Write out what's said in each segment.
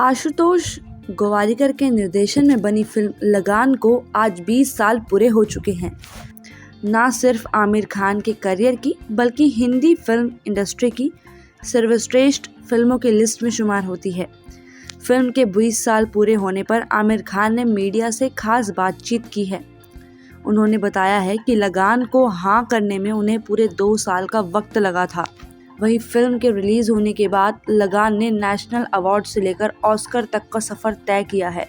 आशुतोष गोवारिकर के निर्देशन में बनी फिल्म लगान को आज 20 साल पूरे हो चुके हैं। ना सिर्फ आमिर खान के करियर की बल्कि हिंदी फिल्म इंडस्ट्री की सर्वश्रेष्ठ फिल्मों की लिस्ट में शुमार होती है। फिल्म के 20 साल पूरे होने पर आमिर खान ने मीडिया से खास बातचीत की है। उन्होंने बताया है कि लगान को हाँ करने में उन्हें पूरे 2 साल का वक्त लगा था। वहीं फिल्म के रिलीज होने के बाद लगान ने नेशनल अवार्ड से लेकर ऑस्कर तक का सफ़र तय किया है।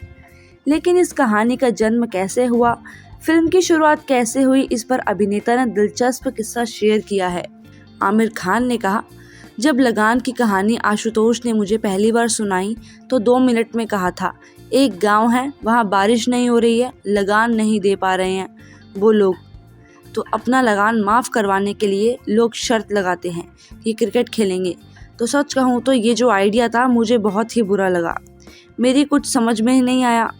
लेकिन इस कहानी का जन्म कैसे हुआ, फिल्म की शुरुआत कैसे हुई, इस पर अभिनेता ने दिलचस्प किस्सा शेयर किया है। आमिर खान ने कहा, जब लगान की कहानी आशुतोष ने मुझे पहली बार सुनाई तो 2 मिनट में कहा था, एक गांव है, वहाँ बारिश नहीं हो रही है, लगान नहीं दे पा रहे हैं वो लोग, तो अपना लगान माफ़ करवाने के लिए लोग शर्त लगाते हैं कि क्रिकेट खेलेंगे। तो सच कहूँ तो ये जो आइडिया था मुझे बहुत ही बुरा लगा, मेरी कुछ समझ में ही नहीं आया।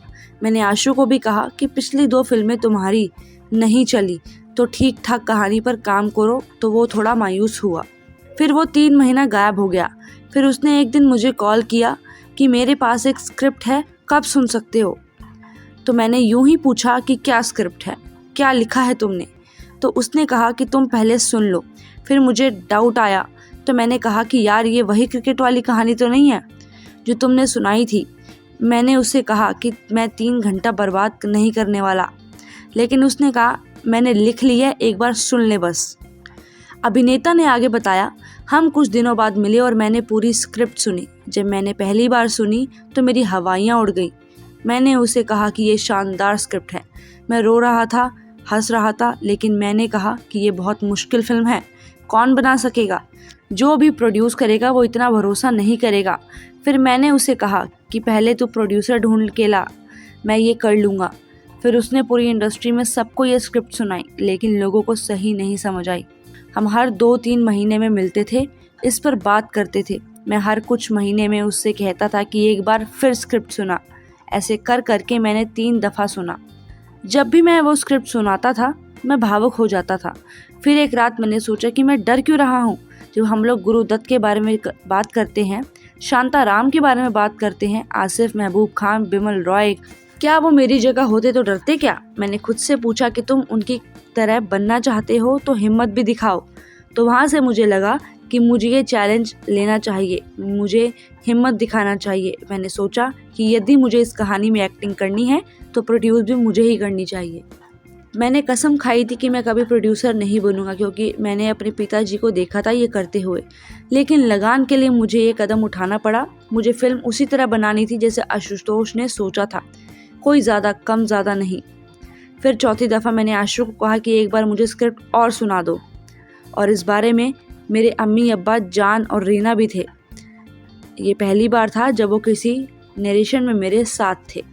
मैंने आशु को भी कहा कि पिछली 2 फिल्में तुम्हारी नहीं चली तो ठीक ठाक कहानी पर काम करो, तो वो थोड़ा मायूस हुआ। फिर वो 3 महीना गायब हो गया। फिर उसने एक दिन मुझे कॉल किया कि मेरे पास एक स्क्रिप्ट है, कब सुन सकते हो। तो मैंने यूं ही पूछा कि क्या स्क्रिप्ट है, क्या लिखा है तुमने। तो उसने कहा कि तुम पहले सुन लो। फिर मुझे डाउट आया तो मैंने कहा कि यार ये वही क्रिकेट वाली कहानी तो नहीं है जो तुमने सुनाई थी। मैंने उससे कहा कि मैं 3 घंटा बर्बाद नहीं करने वाला, लेकिन उसने कहा मैंने लिख ली है, एक बार सुन ले बस। अभिनेता ने आगे बताया, हम कुछ दिनों बाद मिले और मैंने पूरी स्क्रिप्ट सुनी। जब मैंने पहली बार सुनी तो मेरी हवाइयाँ उड़ गई। मैंने उसे कहा कि ये शानदार स्क्रिप्ट है। मैं रो रहा था, हंस रहा था, लेकिन मैंने कहा कि ये बहुत मुश्किल फिल्म है, कौन बना सकेगा, जो भी प्रोड्यूस करेगा वो इतना भरोसा नहीं करेगा। फिर मैंने उसे कहा कि पहले तू प्रोड्यूसर ढूंढ के ला, मैं ये कर लूँगा। फिर उसने पूरी इंडस्ट्री में सबको ये स्क्रिप्ट सुनाई, लेकिन लोगों को सही नहीं समझ आई। हम हर 2-3 महीने में मिलते थे, इस पर बात करते थे। मैं हर कुछ महीने में उससे कहता था कि एक बार फिर स्क्रिप्ट सुना। ऐसे कर करके मैंने 3 दफ़ा सुना। जब भी मैं वो स्क्रिप्ट सुनाता था मैं भावुक हो जाता था। फिर एक रात मैंने सोचा कि मैं डर क्यों रहा हूँ। जब हम लोग गुरुदत्त के बारे में बात करते हैं, शांताराम के बारे में बात करते हैं, आसिफ, महबूब खान, बिमल रॉय, क्या वो मेरी जगह होते तो डरते क्या। मैंने खुद से पूछा कि तुम उनकी तरह बनना चाहते हो तो हिम्मत भी दिखाओ। तो वहाँ से मुझे लगा कि मुझे ये चैलेंज लेना चाहिए, मुझे हिम्मत दिखाना चाहिए। मैंने सोचा कि यदि मुझे इस कहानी में एक्टिंग करनी है तो प्रोड्यूस भी मुझे ही करनी चाहिए। मैंने कसम खाई थी कि मैं कभी प्रोड्यूसर नहीं बनूंगा, क्योंकि मैंने अपने पिताजी को देखा था ये करते हुए। लेकिन लगान के लिए मुझे ये कदम उठाना पड़ा। मुझे फिल्म उसी तरह बनानी थी जैसे आशुतोष ने सोचा था, कोई ज़्यादा कम ज़्यादा नहीं। फिर चौथी दफ़ा मैंने आशु को कहा कि एक बार मुझे स्क्रिप्ट और सुना दो, और इस बारे में मेरे अम्मी, अब्बा, जान और रीना भी थे। ये पहली बार था जब वो किसी नरेशन में मेरे साथ थे।